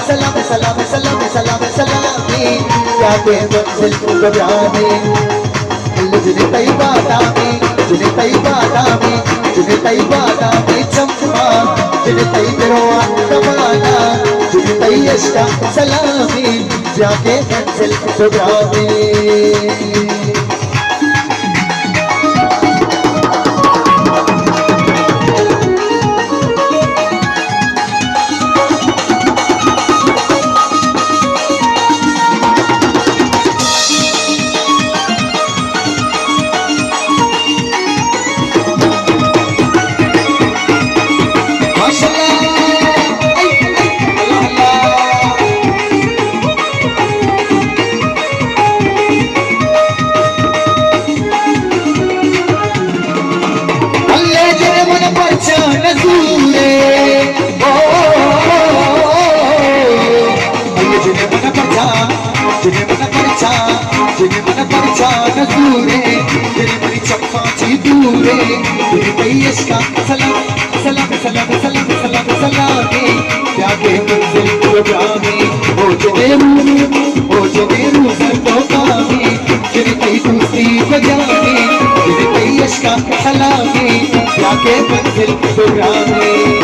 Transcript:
सलाम सलाम सलाम सलाम सलामी जाके मंजिल को घबराने जिन्हें तैयबा दामी जिन्हें तैयबा दामी जिन्हें तैयबा दामी चमचमा जिन्हें तैयबा कमाना जिन्हें तैयबा सलामी जाके मंजिल को घबराने सलाम सलाम सलाम सलाम सलाम सलामी जाके मंजिल को घबराने हो जनेरू सर तो कामी जिन्हें कई दूसरी बजाने जिन्हें कई अश्का सलामी जाके मंजिल को घबराने